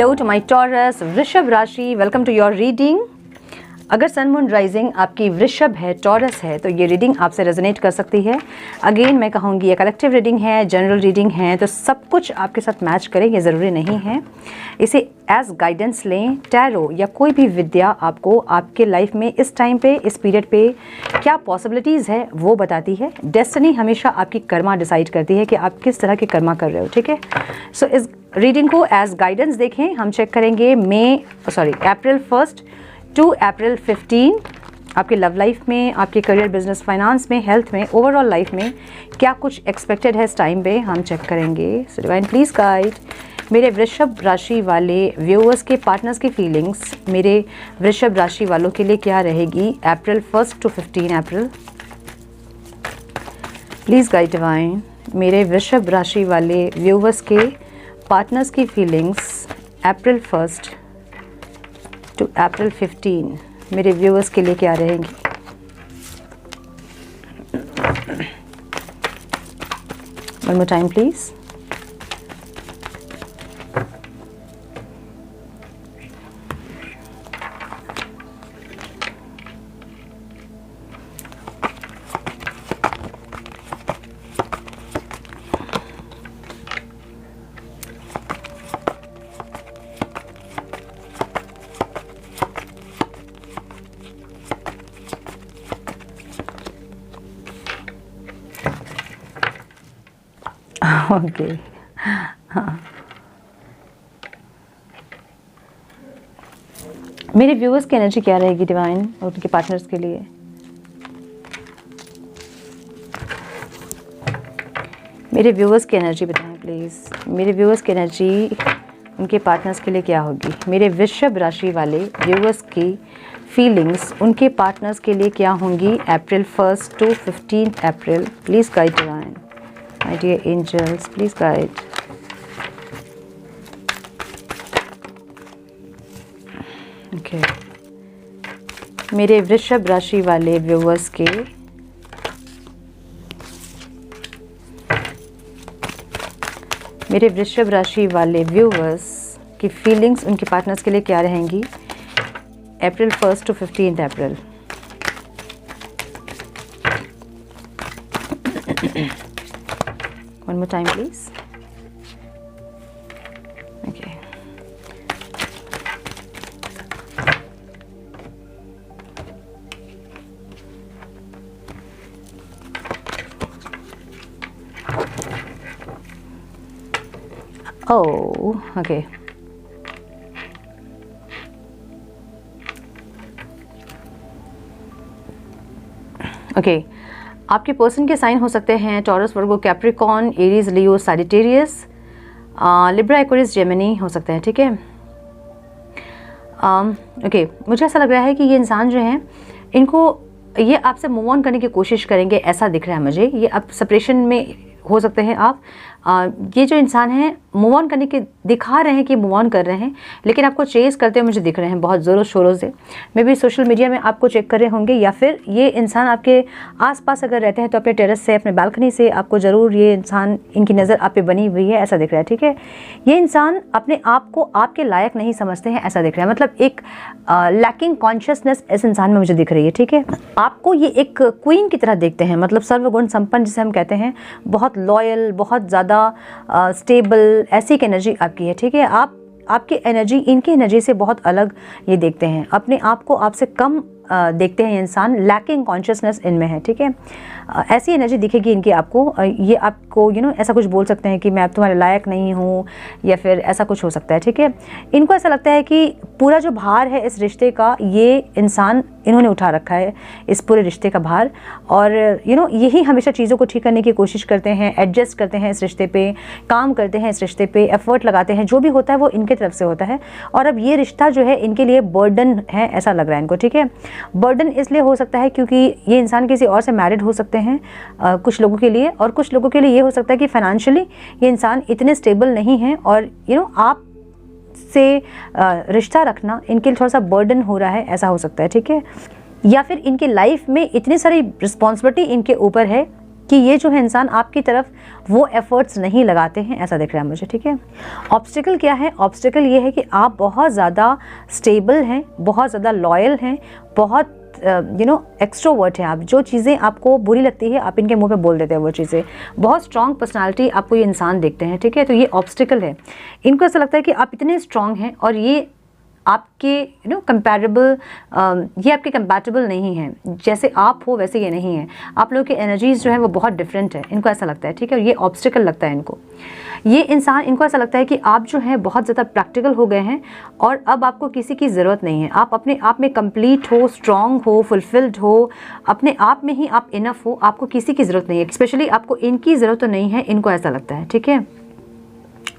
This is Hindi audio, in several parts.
हेलो टू माय टॉरस वृषभ राशि, वेलकम टू योर रीडिंग। अगर सन मून राइजिंग आपकी वृषभ है, टॉरस है, तो ये रीडिंग आपसे रेजोनेट कर सकती है। अगेन मैं कहूँगी ये कलेक्टिव रीडिंग है, जनरल रीडिंग है, तो सब कुछ आपके साथ मैच करे ये ज़रूरी नहीं है। इसे एज गाइडेंस लें। टैरो या कोई भी विद्या आपको आपके लाइफ में इस टाइम पे, इस पीरियड पे क्या पॉसिबिलिटीज़ है वो बताती है। डेस्टिनी हमेशा आपकी कर्मा डिसाइड करती है कि आप किस तरह के कर्मा कर रहे हो, ठीक है। सो इस रीडिंग को एज गाइडेंस देखें। हम चेक करेंगे अप्रैल 1 टू अप्रैल 15 आपके लव लाइफ में, आपके करियर, बिजनेस, फाइनेंस में, हेल्थ में, ओवरऑल लाइफ में क्या कुछ एक्सपेक्टेड है इस टाइम पे हम चेक करेंगे। सो डिवाइन प्लीज गाइड मेरे वृषभ राशि वाले व्यूअर्स के, पार्टनर्स की फीलिंग्स मेरे वृषभ राशि वालों के लिए क्या रहेगी April 1 to 15 April. Please guide divine मेरे वृषभ राशि वाले व्यूअर्स के, पार्टनर्स की फीलिंग्स अप्रैल 1 टू अप्रैल 15 मेरे व्यूअर्स के लिए क्या रहेंगी। One more time please. Okay हाँ, मेरे व्यूअर्स की एनर्जी क्या रहेगी डिवाइन और उनके पार्टनर्स के लिए। मेरे व्यूअर्स की एनर्जी बताएं प्लीज। मेरे व्यूअर्स की एनर्जी उनके पार्टनर्स के लिए क्या होगी। मेरे वृषभ राशि वाले व्यूअर्स की फीलिंग्स उनके पार्टनर्स के लिए क्या होंगी April 1 to 15 April. Please guide divine, my dear angels, please guide. Okay. मेरे वृषभ राशि वाले व्यूअर्स के की फीलिंग्स उनके पार्टनर्स के लिए क्या रहेंगी April 1 to 15 April. One more time, please. Okay. Oh, okay. Okay. आपके पर्सन के साइन हो सकते हैं Taurus, Virgo, Capricorn, Aries, Leo, Sagittarius, Libra, Aquarius, Gemini हो सकते हैं, ठीक है। ओके, मुझे ऐसा लग रहा है कि ये इंसान जो हैं इनको ये आपसे मूव ऑन करने की कोशिश करेंगे, ऐसा दिख रहा है मुझे। ये अब सेपरेशन में हो सकते हैं आप। ये जो इंसान हैं मूव ऑन करने के दिखा रहे हैं कि मूव ऑन कर रहे हैं, लेकिन आपको चेस करते हुए मुझे दिख रहे हैं बहुत ज़ोरों शोरों से। मे बी सोशल मीडिया में आपको चेक कर रहे होंगे, या फिर ये इंसान आपके आसपास अगर रहते हैं तो अपने टेरेस से, अपने बालकनी से आपको ज़रूर ये इंसान, इनकी नज़र आप पे बनी हुई है, ऐसा दिख रहा है, ठीक है। ये इंसान अपने आप को आपके लायक नहीं समझते हैं, ऐसा दिख रहा है। मतलब एक लैकिंग कॉन्शियसनेस इस इंसान में मुझे दिख रही है, ठीक है। आपको ये एक क्वीन की तरह देखते हैं, मतलब सर्वगुण संपन्न जिसे हम कहते हैं, बहुत लॉयल, बहुत ज़्यादा स्टेबल, ऐसी एक एनर्जी आपकी है, ठीक है। आपकी एनर्जी इनकी एनर्जी से बहुत अलग ये देखते हैं, अपने आप को आपसे कम देखते हैं। इंसान लैकिंग कॉन्शियसनेस इनमें है, ठीक है। ऐसी एनर्जी दिखेगी इनकी आपको। ये आपको ऐसा कुछ बोल सकते हैं कि मैं अब तुम्हारे लायक नहीं हूँ, या फिर ऐसा कुछ हो सकता है, ठीक है। इनको ऐसा लगता है कि पूरा जो भार है इस रिश्ते का, ये इंसान इन्होंने उठा रखा है, इस पूरे रिश्ते का भार। और यही हमेशा चीज़ों को ठीक करने की कोशिश करते हैं, एडजस्ट करते हैं इस रिश्ते पे, काम करते हैं इस रिश्ते पे, एफर्ट लगाते हैं। जो भी होता है वो इनके तरफ से होता है। और अब ये रिश्ता जो है इनके लिए बर्डन है, ऐसा लग रहा है इनको, ठीक है। बर्डन इसलिए हो सकता है क्योंकि ये इंसान किसी और से मैरिड हो सकते हैं कुछ लोगों के लिए, और कुछ लोगों के लिए ये हो सकता है कि फाइनेंशियली ये इंसान इतने स्टेबल नहीं हैं, और आप से रिश्ता रखना इनके लिए थोड़ा सा बर्डन हो रहा है, ऐसा हो सकता है, ठीक है। या फिर इनकी लाइफ में इतनी सारी रिस्पॉन्सिबिलिटी इनके ऊपर है कि ये जो है इंसान आपकी तरफ वो एफर्ट्स नहीं लगाते हैं, ऐसा दिख रहा है मुझे, ठीक है। ऑब्स्टिकल क्या है? ऑब्स्टिकल ये है कि आप बहुत ज़्यादा स्टेबल हैं, बहुत ज़्यादा लॉयल हैं, बहुत एक्सट्रोवर्ट हैं आप। जो चीज़ें आपको बुरी लगती है आप इनके मुंह पे बोल देते हैं वो चीज़ें। बहुत स्ट्रॉन्ग पर्सनालिटी आपको ये इंसान देखते हैं, ठीक है। तो ये ऑब्स्टिकल है। इनको ऐसा लगता है कि आप इतने स्ट्रॉन्ग हैं और ये आपके कंपैरेबल, ये आपके कंपैटिबल नहीं हैं। जैसे आप हो वैसे ये नहीं है। आप लोगों की एनर्जीज जो है वो बहुत डिफरेंट है, इनको ऐसा लगता है, ठीक है। और ये ऑब्स्टिकल लगता है इनको। ये इंसान, इनको ऐसा लगता है कि आप जो है बहुत ज़्यादा प्रैक्टिकल हो गए हैं और अब आपको किसी की ज़रूरत नहीं है। आप अपने आप में कंप्लीट हो, स्ट्रॉन्ग हो, फुलफिल्ड हो, अपने आप में ही आप इनफ हो, आपको किसी की ज़रूरत नहीं है। स्पेशली आपको इनकी ज़रूरत तो नहीं है, इनको ऐसा लगता है, ठीक है।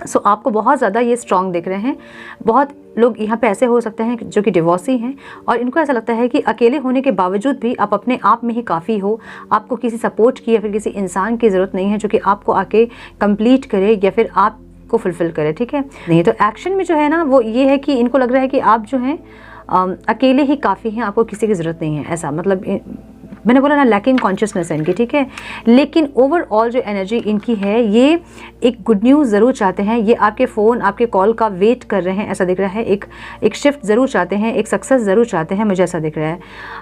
सो आपको बहुत ज़्यादा ये स्ट्रॉन्ग दिख रहे हैं। बहुत लोग यहाँ पे ऐसे हो सकते हैं जो कि डिवोर्सी हैं और इनको ऐसा लगता है कि अकेले होने के बावजूद भी आप अपने आप में ही काफ़ी हो, आपको किसी सपोर्ट की या फिर किसी इंसान की ज़रूरत नहीं है जो कि आपको आके कंप्लीट करे या फिर आपको फुलफ़िल करे, ठीक है। नहीं तो एक्शन में जो है ना वो ये है कि इनको लग रहा है कि आप जो हैं अकेले ही काफ़ी हैं, आपको किसी की ज़रूरत नहीं है, ऐसा। मतलब मैंने बोला ना, लैकिंग कॉन्शियसनेस है इनकी, ठीक है। लेकिन ओवरऑल जो एनर्जी इनकी है, ये एक गुड न्यूज़ ज़रूर चाहते हैं। ये आपके फ़ोन, आपके कॉल का वेट कर रहे हैं, ऐसा दिख रहा है। एक शिफ्ट ज़रूर चाहते हैं, एक सक्सेस ज़रूर चाहते हैं, मुझे ऐसा दिख रहा है।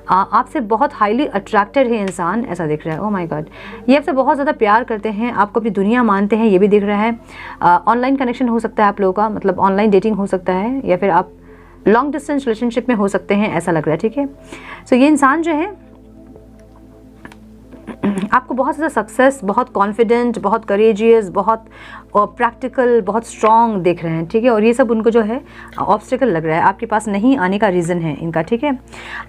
आपसे बहुत हाईली अट्रैक्टेड है इंसान, ऐसा दिख रहा है। ओह माय गॉड, ये आपसे बहुत ज़्यादा प्यार करते हैं, आपको अपनी दुनिया मानते हैं, ये भी दिख रहा है। ऑनलाइन कनेक्शन हो सकता है आप लोगों का, मतलब ऑनलाइन डेटिंग हो सकता है या फिर आप लॉन्ग डिस्टेंस रिलेशनशिप में हो सकते हैं, ऐसा लग रहा है, ठीक है। सो ये इंसान जो है आपको बहुत ज़्यादा सक्सेस, बहुत कॉन्फिडेंट, बहुत करेजियस, बहुत प्रैक्टिकल, बहुत स्ट्रॉन्ग देख रहे हैं, ठीक है। और ये सब उनको जो है ऑब्स्टिकल लग रहा है, आपके पास नहीं आने का रीज़न है इनका, ठीक है।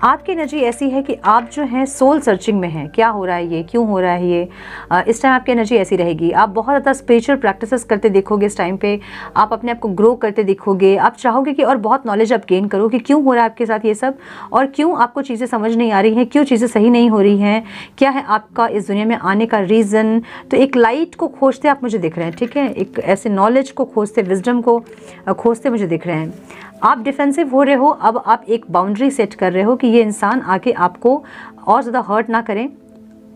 आपकी एनर्जी ऐसी है कि आप जो है सोल सर्चिंग में हैं, क्या हो रहा है ये, क्यों हो रहा है ये। इस टाइम आपकी एनर्जी ऐसी रहेगी। आप बहुत ज़्यादा स्पिरिचुअल प्रैक्टिसेस करते देखोगे इस टाइम पे, आप अपने आप को ग्रो करते देखोगे। आप चाहोगे कि और बहुत नॉलेज आप गेन करो कि क्यों हो रहा है आपके साथ ये सब और क्यों आपको चीज़ें समझ नहीं आ रही हैं, क्यों चीज़ें सही नहीं हो रही हैं, क्या है आपका इस दुनिया में आने का रीज़न। तो एक लाइट को खोजते आप मुझे दिख रहे हैं, ठीक है। एक ऐसे नॉलेज को खोजते, विजडम को खोजते मुझे दिख रहे हैं। आप डिफेंसिव हो रहे हो, अब आप एक बाउंड्री सेट कर रहे हो कि ये इंसान आके आपको और ज़्यादा हर्ट ना करें।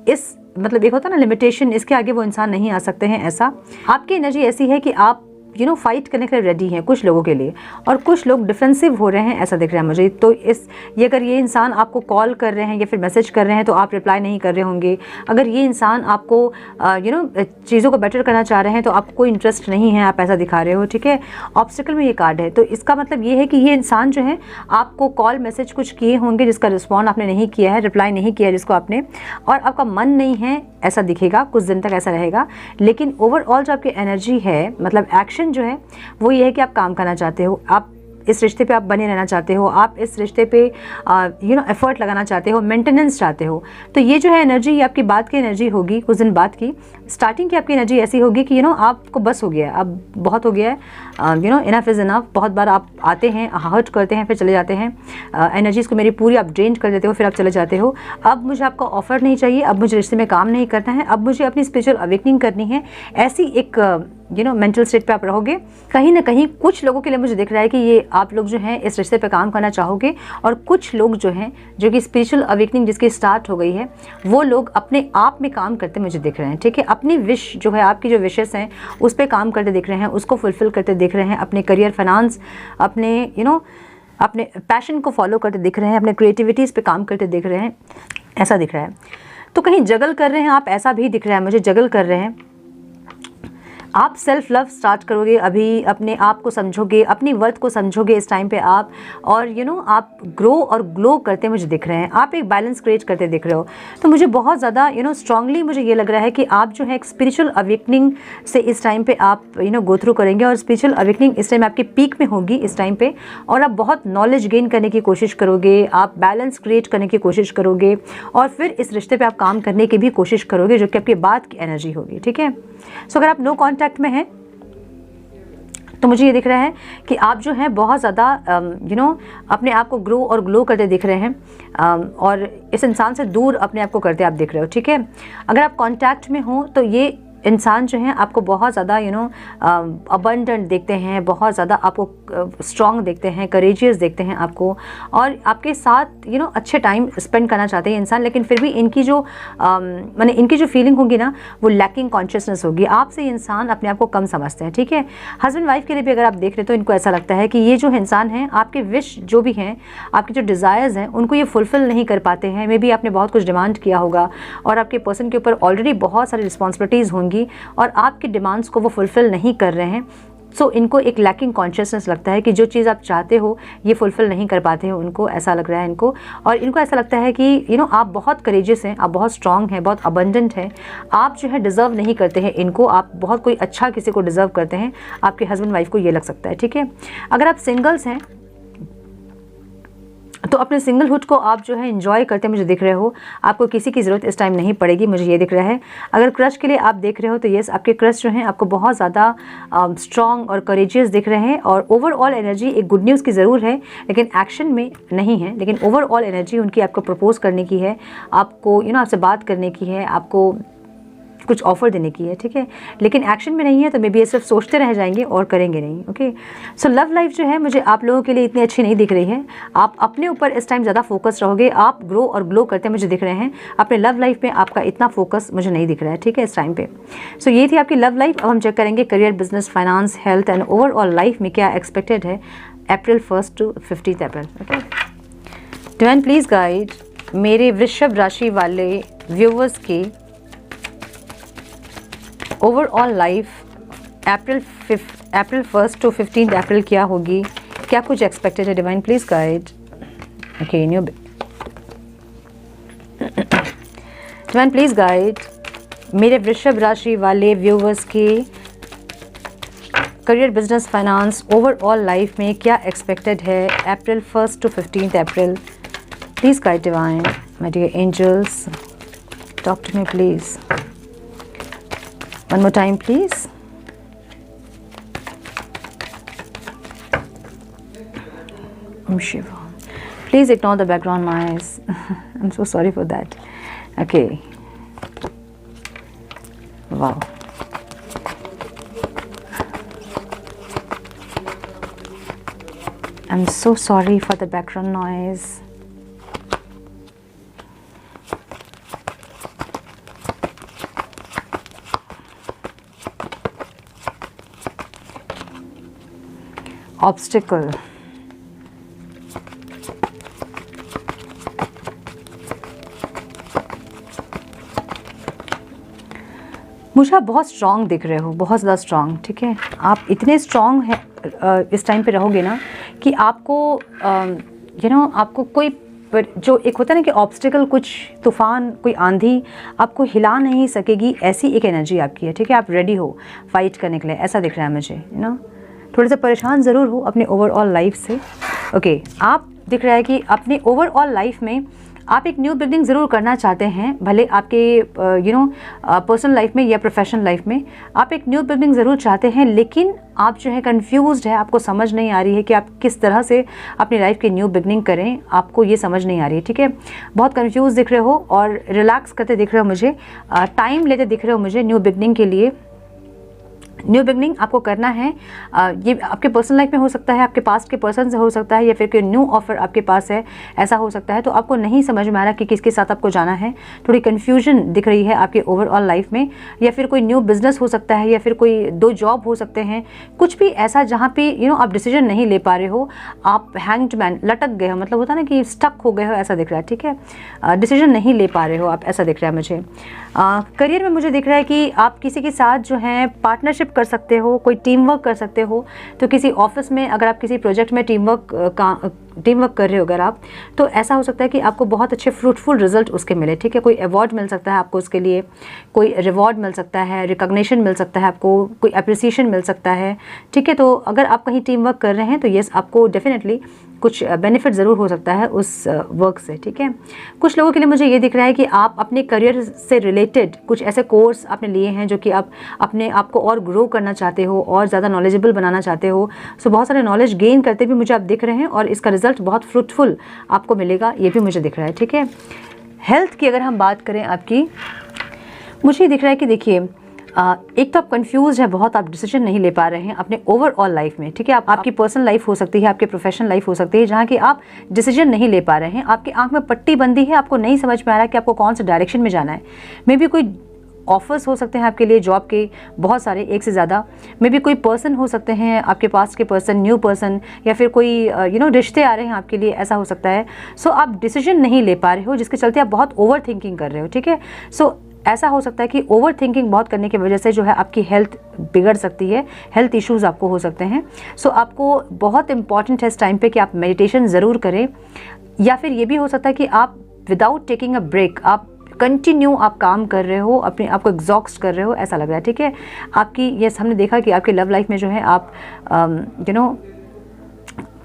इस मतलब एक होता है ना लिमिटेशन, इसके आगे वो इंसान नहीं आ सकते हैं, ऐसा। आपकी एनर्जी ऐसी है कि आप फाइट करने के लिए रेडी हैं कुछ लोगों के लिए और कुछ लोग डिफेंसिव हो रहे हैं, ऐसा दिख रहा है मुझे। तो ये अगर ये इंसान आपको कॉल कर रहे हैं या फिर मैसेज कर रहे हैं तो आप रिप्लाई नहीं कर रहे होंगे। अगर ये इंसान आपको चीज़ों को बेटर करना चाह रहे हैं तो आपको कोई इंटरेस्ट नहीं है, आप ऐसा दिखा रहे हो, ठीक है। ऑब्स्टिकल में ये कार्ड है, तो इसका मतलब ये है कि ये इंसान जो है आपको कॉल मैसेज कुछ किए होंगे जिसका रिस्पॉन्ड आपने नहीं किया है, रिप्लाई नहीं किया है जिसको आपने, और आपका मन नहीं है, ऐसा दिखेगा, कुछ दिन तक ऐसा रहेगा। लेकिन ओवरऑल जो आपकी एनर्जी है, मतलब एक्शन जो है वो ये है कि आप काम करना चाहते हो, आप इस रिश्ते पे आप बने रहना चाहते हो, आप इस रिश्ते पे एफर्ट लगाना चाहते हो, मेंटेनेंस चाहते हो। तो ये जो है एनर्जी, ये आपकी बात की एनर्जी होगी, कुछ दिन बाद की स्टार्टिंग की आपकी एनर्जी ऐसी होगी कि आपको बस हो गया है, अब बहुत हो गया है, इनफ इज़ इनफ। बहुत बार आप आते हैं, हर्ट करते हैं, फिर चले जाते हैं, एनर्जीज़ को मेरी पूरी आप ड्रेन कर देते हो, फिर आप चले जाते हो। अब मुझे आपका ऑफर नहीं चाहिए, अब मुझे रिश्ते में काम नहीं करना है, अब मुझे अपनी स्पिरिचुअल अवेकनिंग करनी है। ऐसी एक मेंटल स्टेट पे आप रहोगे। कहीं ना कहीं कुछ लोगों के लिए मुझे दिख रहा है कि ये आप लोग जो हैं इस रिश्ते पे काम करना चाहोगे, और कुछ लोग जो हैं जो कि स्पिरिचुअल अवेकनिंग जिसकी स्टार्ट हो गई है, वो लोग अपने आप में काम करते मुझे दिख रहे हैं, ठीक है। अपनी विश जो है, आपकी जो विशेस हैं उस पर काम करते दिख रहे हैं, उसको फुलफिल करते दिख रहे हैं, अपने करियर, फाइनेंस, अपने अपने पैशन को फॉलो करते दिख रहे हैं, अपने क्रिएटिविटीज़ पे काम करते दिख रहे हैं, ऐसा दिख रहा है। तो कहीं जगल कर रहे हैं आप, ऐसा भी दिख रहा है मुझे, जगल कर रहे हैं। आप सेल्फ लव स्टार्ट करोगे, अभी अपने आप को समझोगे, अपनी वर्थ को समझोगे इस टाइम पे आप, और आप ग्रो और ग्लो करते मुझे दिख रहे हैं, आप एक बैलेंस क्रिएट करते दिख रहे हो। तो मुझे बहुत ज़्यादा स्ट्रांगली मुझे ये लग रहा है कि आप जो है एक स्पिरिचुअल अवेकनिंग से इस टाइम पे आप गो थ्रू करेंगे, और स्पिरिचुअल अवेकनिंग इस टाइम आपकी पीक में होगी इस टाइम पे, और आप बहुत नॉलेज गेन करने की कोशिश करोगे, आप बैलेंस क्रिएट करने की कोशिश करोगे, और फिर इस रिश्ते पे आप काम करने की भी कोशिश करोगे, जो कि आपकी बात की एनर्जी होगी, ठीक है। सो अगर आप नो कॉन्टैक्ट में हैं तो मुझे ये दिख रहा है कि आप जो हैं बहुत ज़्यादा अपने आप को ग्रो और ग्लो करते दिख रहे हैं, और इस इंसान से दूर अपने आप को करते आप दिख रहे हो, ठीक है। अगर आप कॉन्टैक्ट में हो तो ये इंसान जो है आपको बहुत ज़्यादा अबंडेंट देखते हैं, बहुत ज़्यादा आपको स्ट्रॉन्ग देखते हैं, करेजियस देखते हैं आपको, और आपके साथ अच्छे टाइम स्पेंड करना चाहते हैं इंसान। लेकिन फिर भी इनकी जो माने इनकी जो फीलिंग होगी ना, वो लैकिंग कॉन्शियसनेस होगी। आपसे इंसान अपने आप को कम समझते हैं, ठीक है। हस्बैंड वाइफ के लिए भी अगर आप देख रहे तो इनको ऐसा लगता है कि ये जो इंसान है, आपके विश जो भी हैं, आपके जो डिज़ायर्स हैं, उनको ये फुलफिल नहीं कर पाते हैं। मे बी आपने बहुत कुछ डिमांड किया होगा और आपके पर्सन के ऊपर ऑलरेडी बहुत सारी रिस्पॉन्सिबिलिटीज़ होंगी और आपकी डिमांड्स को वो फुलफिल नहीं कर रहे हैं। सो इनको एक लैकिंग कॉन्शियसनेस लगता है कि जो चीज़ आप चाहते हो ये फुलफिल नहीं कर पाते हैं, उनको ऐसा लग रहा है इनको। और इनको ऐसा लगता है कि आप बहुत करेजियस हैं, आप बहुत स्ट्रॉन्ग हैं, बहुत अबंडेंट हैं, आप जो है डिज़र्व नहीं करते हैं इनको, आप बहुत कोई अच्छा किसी को डिज़र्व करते हैं। आपके हस्बैंड वाइफ को ये लग सकता है, ठीक है। अगर आप सिंगल्स हैं तो अपने सिंगलहुड को आप जो है एंजॉय करते मुझे दिख रहे हो, आपको किसी की ज़रूरत इस टाइम नहीं पड़ेगी, मुझे ये दिख रहा है। अगर क्रश के लिए आप देख रहे हो तो यस, आपके क्रश जो हैं आपको बहुत ज़्यादा स्ट्रॉन्ग और करेजियस दिख रहे हैं, और ओवरऑल एनर्जी एक गुड न्यूज़ की ज़रूर है लेकिन एक्शन में नहीं है। लेकिन ओवरऑल एनर्जी उनकी आपको प्रपोज करने की है, आपको आपसे बात करने की है, आपको कुछ ऑफर देने की है, ठीक है। लेकिन एक्शन में नहीं है, तो मे बी ये सिर्फ सोचते रह जाएंगे और करेंगे नहीं। ओके, सो लव लाइफ जो है मुझे आप लोगों के लिए इतनी अच्छी नहीं दिख रही है। आप अपने ऊपर इस टाइम ज़्यादा फोकस रहोगे, आप ग्रो और ग्लो करते मुझे दिख रहे हैं। अपने लव लाइफ में आपका इतना फोकस मुझे नहीं दिख रहा है, ठीक है, इस टाइम पे। सो ये थी आपकी लव लाइफ। अब हम चेक करेंगे career, business, finance, health and overall life में क्या एक्सपेक्टेड है अप्रैल 1 to 15 April. Okay, divine please guide मेरे वृषभ राशि वाले व्यूवर्स की ओवरऑल लाइफ अप्रैल 1 to 15 अप्रैल क्या होगी, क्या कुछ एक्सपेक्टेड है। Divine please guide. Okay, divine please guide मेरे वृषभ राशि वाले व्यूवर्स के career, business, finance, overall life में क्या एक्सपेक्टेड है अप्रैल 1 to 15 April. Please guide divine, my dear angels, talk to me please. One more time, please. Om Shiva. Please ignore the background noise. I'm so sorry for that. Okay. Wow. I'm so sorry for the background noise. Obstacle, मुझे आप बहुत स्ट्रॉन्ग दिख रहे हो, बहुत ज़्यादा स्ट्रॉन्ग, ठीक है। आप इतने स्ट्रॉन्ग हैं इस टाइम पे रहोगे ना कि आपको आपको कोई जो एक होता है ना कि ऑब्स्टिकल, कुछ तूफान, कोई आंधी आपको हिला नहीं सकेगी, ऐसी एक एनर्जी आपकी है, ठीक है। आप रेडी हो फाइट करने के लिए, ऐसा दिख रहा है मुझे, थोड़े से परेशान ज़रूर हो अपने ओवरऑल लाइफ से। ओके, आप दिख रहा है कि अपने ओवरऑल लाइफ में आप एक न्यू बिगनिंग ज़रूर करना चाहते हैं, भले आपके पर्सनल लाइफ में या प्रोफेशनल लाइफ में आप एक न्यू बिगनिंग ज़रूर चाहते हैं, लेकिन आप जो है कंफ्यूज्ड है, आपको समझ नहीं आ रही है कि आप किस तरह से अपनी लाइफ की न्यू बिगनिंग करें, आपको ये समझ नहीं आ रही है, ठीक है। बहुत कंफ्यूज दिख रहे हो और रिलैक्स करते दिख रहे हो मुझे, टाइम लेते दिख रहे हो मुझे न्यू बिगनिंग के लिए। न्यू बिगनिंग आपको करना है, ये आपके पर्सनल लाइफ में हो सकता है, आपके पास के पर्सन से हो सकता है, या फिर कोई न्यू ऑफर आपके पास है, ऐसा हो सकता है। तो आपको नहीं समझ में आ रहा कि किसके साथ आपको जाना है, थोड़ी कन्फ्यूजन दिख रही है आपके ओवरऑल लाइफ में, या फिर कोई न्यू बिजनेस हो सकता है, या फिर कोई 2 जॉब हो सकते हैं, कुछ भी ऐसा जहाँ पे आप डिसीजन नहीं ले पा रहे हो, आप हैंग्ड मैन, लटक गए हो, मतलब होता ना कि स्टक हो गए हो, ऐसा दिख रहा है, ठीक है। डिसीजन नहीं ले पा रहे हो आप, ऐसा दिख रहा है मुझे। करियर में मुझे दिख रहा है कि आप किसी के साथ जो है पार्टनरशिप कर सकते हो, कोई टीम वर्क कर सकते हो। तो किसी ऑफिस में अगर आप किसी प्रोजेक्ट में टीम वर्क कर रहे हो अगर आप, तो ऐसा हो सकता है कि आपको बहुत अच्छे फ्रूटफुल रिजल्ट उसके मिले, ठीक है। कोई अवार्ड मिल सकता है आपको उसके लिए, कोई रिवॉर्ड मिल सकता है, रिकॉग्निशन मिल सकता है आपको, कोई अप्रिसिएशन मिल सकता है, ठीक है। तो अगर आप कहीं टीम वर्क कर रहे हैं तो यस, आपको डेफिनेटली कुछ बेनिफिट ज़रूर हो सकता है उस वर्क से, ठीक है। कुछ लोगों के लिए मुझे ये दिख रहा है कि आप अपने करियर से रिलेटेड कुछ ऐसे कोर्स आपने लिए हैं जो कि आप अपने आप को और ग्रो करना चाहते हो और ज़्यादा नॉलेजेबल बनाना चाहते हो। सो बहुत सारे नॉलेज गेन करते भी मुझे आप दिख रहे हैं और इसका रिजल्ट बहुत फ्रूटफुल आपको मिलेगा, ये भी मुझे दिख रहा है, ठीक है। हेल्थ की अगर हम बात करें आपकी, मुझे दिख रहा है कि देखिए एक तो आप कंफ्यूज है बहुत, आप डिसीजन नहीं ले पा रहे हैं अपने ओवरऑल लाइफ में, ठीक है। आपकी पर्सनल लाइफ हो सकती है, आपकी प्रोफेशनल लाइफ हो सकती है, जहाँ की आप डिसीजन नहीं ले पा रहे हैं, आपकी आंख में पट्टी बंदी है, आपको नहीं समझ में आ रहा है कि आपको कौन सा डायरेक्शन में जाना है। मे बी कोई ऑफर्स हो सकते हैं आपके लिए जॉब के, बहुत सारे, एक से ज़्यादा। मे बी कोई पर्सन हो सकते हैं आपके पास के पर्सन, न्यू पर्सन, या फिर कोई रिश्ते आ रहे हैं आपके लिए, ऐसा हो सकता है। सो आप डिसीजन नहीं ले पा रहे हो, जिसके चलते आप बहुत ओवर थिंकिंग कर रहे हो, ठीक है। सो ऐसा हो सकता है कि ओवर थिंकिंग बहुत करने की वजह से जो है आपकी हेल्थ बिगड़ सकती है, हेल्थ इश्यूज़ आपको हो सकते हैं। सो आपको बहुत इंपॉर्टेंट है इस टाइम पे कि आप मेडिटेशन ज़रूर करें, या फिर ये भी हो सकता है कि आप विदाउट टेकिंग अ ब्रेक आप कंटिन्यू आप काम कर रहे हो, अपने आपको एग्जॉस्ट कर रहे हो, ऐसा लग रहा है, ठीक है। आपकी ये हमने देखा कि आपकी लव लाइफ में जो है आप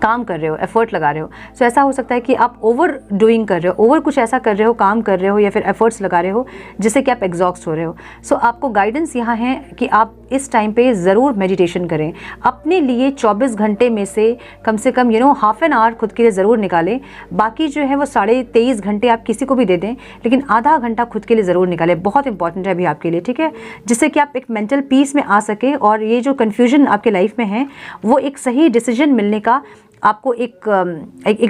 काम कर रहे हो, एफर्ट लगा रहे हो। सो ऐसा हो सकता है कि आप ओवर डूइंग कर रहे हो, ओवर कुछ ऐसा कर रहे हो, काम कर रहे हो या फिर एफर्ट्स लगा रहे हो जिससे कि आप एग्जॉस्ट हो रहे हो। सो आपको गाइडेंस यहाँ है कि आप इस टाइम पे ज़रूर मेडिटेशन करें। अपने लिए 24 घंटे में से कम हाफ एन आवर खुद के लिए ज़रूर निकालें। बाकी जो है वो 23.5 घंटे आप किसी को भी दे दें, लेकिन आधा घंटा खुद के लिए ज़रूर निकालें। बहुत इंपॉर्टेंट है अभी आपके लिए, ठीक है, जिससे कि आप एक मेंटल पीस में आ सके और ये जो कन्फ्यूजन आपके लाइफ में है वो एक सही डिसीजन मिलने का आपको एक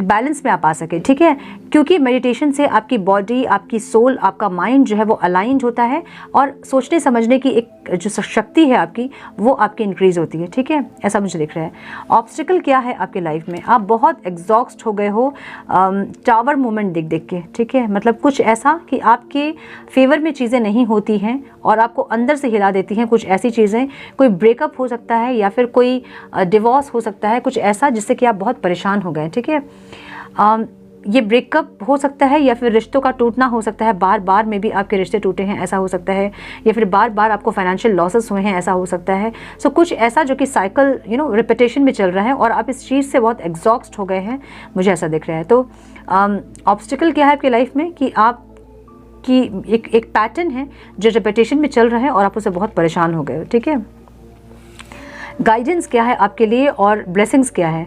बैलेंस में आप आ सके, ठीक है। क्योंकि मेडिटेशन से आपकी बॉडी, आपकी सोल, आपका माइंड जो है वो अलाइंड होता है और सोचने समझने की एक जो शक्ति है आपकी वो आपकी इंक्रीज होती है, ठीक है। ऐसा मुझे दिख रहा है। ऑब्स्टिकल क्या है आपके लाइफ में, आप बहुत एग्जॉस्ट हो गए हो टावर मोमेंट देख देख के, ठीक है। मतलब कुछ ऐसा कि आपके फेवर में चीज़ें नहीं होती हैं और आपको अंदर से हिला देती हैं कुछ ऐसी चीज़ें। कोई ब्रेकअप हो सकता है या फिर कोई डिवोर्स हो सकता है, कुछ ऐसा जिससे कि आप बहुत परेशान हो गए, ठीक है। ये ब्रेकअप हो सकता है या फिर रिश्तों का टूटना हो सकता है, बार बार में भी आपके रिश्ते टूटे हैं, ऐसा हो सकता है, या फिर बार बार आपको फाइनेंशियल लॉसेस हुए हैं, ऐसा हो सकता है। सो कुछ ऐसा जो कि साइकिल रिपीटेशन में चल रहा है और आप इस चीज़ से बहुत एग्जॉस्ट हो गए हैं, मुझे ऐसा दिख रहा है। तो ऑब्स्टिकल क्या है आपकी लाइफ में कि आप कि एक पैटर्न है जो रिपीटेशन में चल रहा है और आप उससे बहुत परेशान हो गए हो, ठीक है। गाइडेंस क्या है आपके लिए और ब्लेसिंग्स क्या है,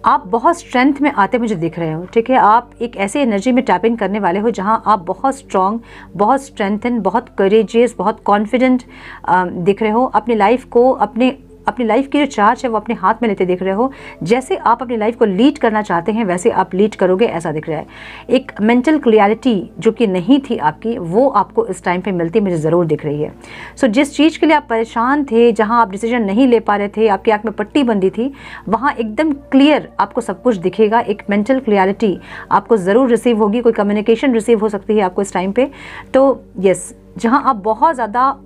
आप बहुत स्ट्रेंथ में आते मुझे दिख रहे हो, ठीक है। आप एक ऐसे एनर्जी में टैप इन करने वाले हो जहां आप बहुत स्ट्रॉन्ग, बहुत स्ट्रेंथन, बहुत करेजियस, बहुत कॉन्फिडेंट दिख रहे हो। अपनी लाइफ को, अपनी लाइफ की जो चार्ज है वो अपने हाथ में लेते दिख रहे हो। जैसे आप अपनी लाइफ को लीड करना चाहते हैं वैसे आप लीड करोगे, ऐसा दिख रहा है। एक मेंटल क्लियरिटी जो कि नहीं थी आपकी वो आपको इस टाइम पे मिलती मुझे ज़रूर दिख रही है। सो जिस चीज़ के लिए आप परेशान थे, जहां आप डिसीजन नहीं ले पा रहे थे, आपकी आंख में पट्टी बंदी थी, वहाँ एकदम क्लियर आपको सब कुछ दिखेगा। एक मेंटल क्लियरिटी आपको ज़रूर रिसीव होगी, कोई कम्युनिकेशन रिसीव हो सकती है आपको इस टाइम पे। तो यस, जहाँ आप बहुत ज़्यादा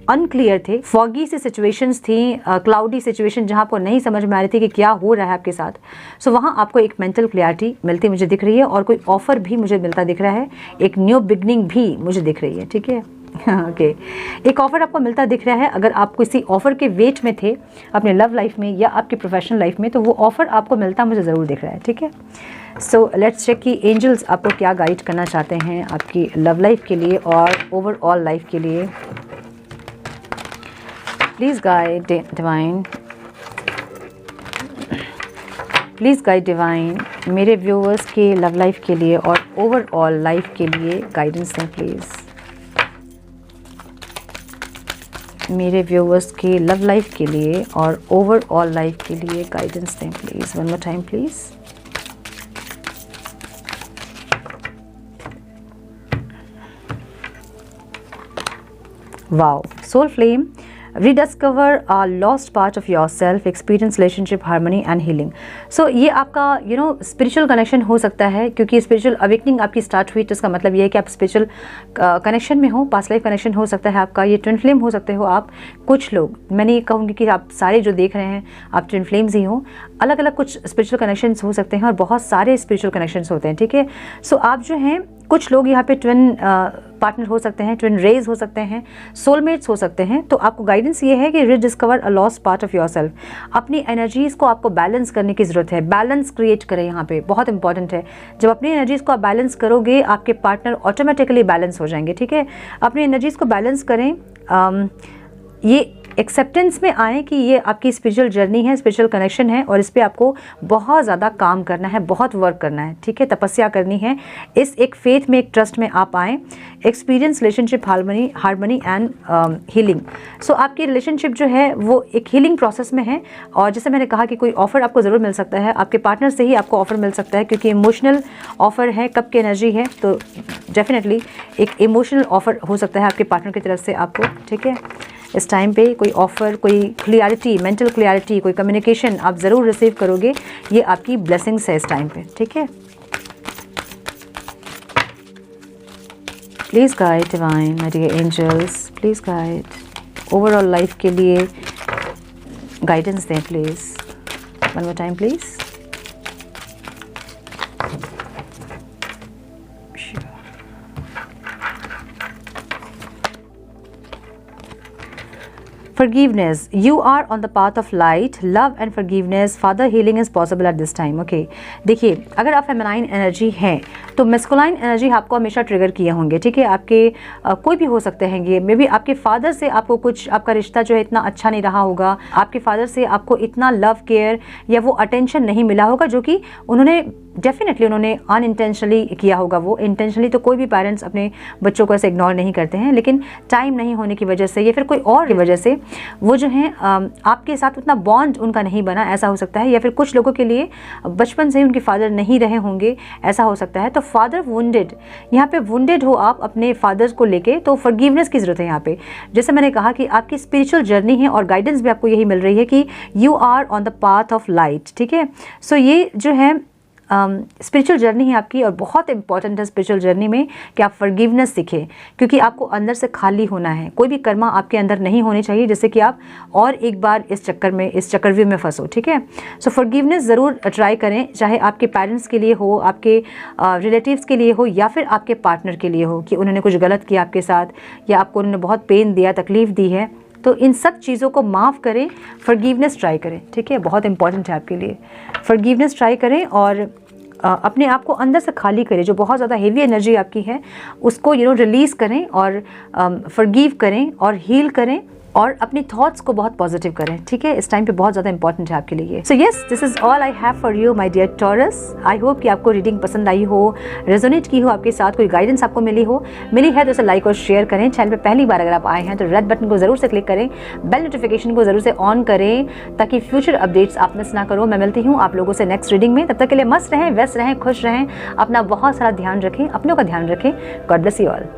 अनक्लियर थे, फॉगी सी सिचुएशंस थी, क्लाउडी सिचुएशन जहाँ आपको नहीं समझ में आ रही थी कि क्या हो रहा है आपके साथ। सो वहाँ आपको एक मेंटल क्लियरिटी मिलती मुझे दिख रही है और कोई ऑफर भी मुझे मिलता दिख रहा है, एक न्यू बिगनिंग भी मुझे दिख रही है, ठीक है। ओके, एक ऑफर आपको मिलता दिख रहा है। अगर आप किसी ऑफर के वेट में थे अपने लव लाइफ में या आपकी प्रोफेशनल लाइफ में, तो वो ऑफर आपको मिलता मुझे ज़रूर दिख रहा है, ठीक है। सो लेट्स चेक कि एंजल्स आपको क्या गाइड करना चाहते हैं आपकी लव लाइफ के लिए और ओवरऑल लाइफ के लिए। Please guide divine, please guide divine मेरे व्यूअर्स के लव लाइफ के लिए और ओवरऑल लाइफ के लिए गाइडेंस दें प्लीज़। मेरे व्यूअर्स के लव लाइफ के लिए और ओवरऑल लाइफ के लिए गाइडेंस दें please. One more time please. Wow, soul flame, rediscover a lost part of yourself, experience relationship harmony and healing। so ये आपका स्पिरिचुअल कनेक्शन हो सकता है, क्योंकि स्पिरिचुअल अवेकनिंग आपकी स्टार्ट हुई, तो इसका मतलब ये है कि आप स्पिरिचुअल कनेक्शन में हो, पास्ट लाइफ कनेक्शन हो सकता है आपका। ये ट्विन फ्लेम हो सकते हो आप। कुछ लोग, मैंने ये कहूँगी कि आप सारे जो देख रहे हैं आप ट्विन फ्लेम्स ही हो। अलग अलग कुछ स्पिरिचुअल कनेक्शंस हो सकते हैं और बहुत सारे स्पिरिचुअल कनेक्शंस होते हैं, ठीक है। सो आप जो हैं, कुछ लोग यहाँ पे ट्विन पार्टनर हो सकते हैं, ट्विन रेज हो सकते हैं, सोलमेट्स हो सकते हैं। तो आपको गाइडेंस ये है कि rediscover a lost part of yourself. अपनी एनर्जीज़ को आपको बैलेंस करने की ज़रूरत है, बैलेंस क्रिएट करें, यहाँ पे बहुत इंपॉर्टेंट है। जब अपनी एनर्जीज़ को आप बैलेंस करोगे आपके पार्टनर ऑटोमेटिकली बैलेंस हो जाएंगे, ठीक है। अपनी एनर्जीज़ को बैलेंस करें। ये एक्सेप्टेंस में आएँ कि ये आपकी स्पिरिचुअल जर्नी है, स्पिरिचुअल कनेक्शन है और इस पे आपको बहुत ज़्यादा काम करना है, बहुत वर्क करना है, ठीक है, तपस्या करनी है। इस एक फेथ में, एक ट्रस्ट में आप आएँ। Experience relationship harmony and healing. So आपकी रिलेशनशिप जो है वो एक हीलिंग प्रोसेस में है और जैसे मैंने कहा कि कोई ऑफ़र आपको ज़रूर मिल सकता है, आपके पार्टनर से ही आपको ऑफ़र मिल सकता है क्योंकि इमोशनल ऑफ़र है, कप की एनर्जी है, तो डेफिनेटली एक इमोशनल ऑफ़र हो सकता है आपके पार्टनर की तरफ से आपको, ठीक है। इस टाइम पे कोई ऑफ़र, कोई क्लियरिटी, मेंटल क्लियरिटी, कोई कम्युनिकेशन आप ज़रूर रिसीव करोगे। ये आपकी ब्लेसिंग्स है इस टाइम पे, ठीक है। Please guide divine, my dear angels, please guide overall life के लिए गाइडेंस दें please. One more time please. Forgiveness. You are on the path of light, love and forgiveness. Father, healing is possible at this time. Okay. देखिए, अगर आप फेमिनाइन एनर्जी हैं तो मेस्कुलाइन एनर्जी आपको हमेशा ट्रिगर किए होंगे, ठीक है। आपके कोई भी हो सकते हैं ये, मे बी आपके फादर से आपको कुछ, आपका रिश्ता जो है इतना अच्छा नहीं रहा होगा, आपके फादर से आपको इतना लव केयर या वो अटेंशन नहीं मिला होगा जो कि उन्होंने डेफिनेटली उन्होंने अनइंटेंशनली किया होगा। वो इंटेंशनली तो कोई भी पेरेंट्स अपने बच्चों को ऐसे इग्नोर नहीं करते हैं, लेकिन टाइम नहीं होने की वजह से या फिर कोई और की वजह से वो जो है आपके साथ उतना बॉन्ड उनका नहीं बना, ऐसा हो सकता है। या फिर कुछ लोगों के लिए बचपन से ही उनके फादर नहीं रहे होंगे, ऐसा हो सकता है। तो फादर वुंडेड, यहाँ पे वुंडेड हो आप अपने फादर्स को लेके, तो फॉरगिवनेस की ज़रूरत है यहाँ पे। जैसे मैंने कहा कि आपकी स्पिरिचुअल जर्नी है और गाइडेंस भी आपको यही मिल रही है कि you are on the path of light, ठीक है। सो ये जो है स्पिरिचुअल जर्नी है आपकी और बहुत इंपॉर्टेंट है स्पिरिचुअल जर्नी में कि आप फॉरगिवनेस सीखें, क्योंकि आपको अंदर से खाली होना है। कोई भी कर्मा आपके अंदर नहीं होनी चाहिए जिससे कि आप और एक बार इस चक्कर में, इस चक्रव्यूह में फंसो, ठीक है। सो फॉरगिवनेस ज़रूर ट्राई करें, चाहे आपके पेरेंट्स के लिए हो, आपके रिलेटिव्स के लिए हो या फिर आपके पार्टनर के लिए हो कि उन्होंने कुछ गलत किया आपके साथ या आपको उन्होंने बहुत पेन दिया, तकलीफ़ दी है, तो इन सब चीज़ों को माफ़ करें, फॉरगिवनेस ट्राई करें, ठीक है। बहुत इंपॉर्टेंट है आपके लिए, फॉरगिवनेस ट्राई करें और अपने आप को अंदर से खाली करें। जो बहुत ज़्यादा हेवी एनर्जी आपकी है उसको रिलीज़ करें और फॉरगिव करें और हील करें और अपनी थॉट्स को बहुत पॉजिटिव करें, ठीक है। इस टाइम पे बहुत ज़्यादा इंपॉर्टेंट है आपके लिए। So yes, this is all I have for you my dear Taurus. I hope कि आपको रीडिंग पसंद आई हो, रेजोनेट की हो आपके साथ, कोई गाइडेंस आपको मिली है तो उसे लाइक और शेयर करें। चैनल पे पहली बार अगर आप आए हैं तो रेड बटन को ज़रूर से क्लिक करें, बेल नोटिफिकेशन को ज़रूर से ऑन करें ताकि फ्यूचर अपडेट्स आप मिस ना करो। मैं मिलती हूँ आप लोगों से नेक्स्ट रीडिंग में। तब तक के लिए मस्त रहें, व्यस्त रहें, खुश रहें, अपना बहुत सारा ध्यान रखें, अपनों का ध्यान रखें। God bless you all.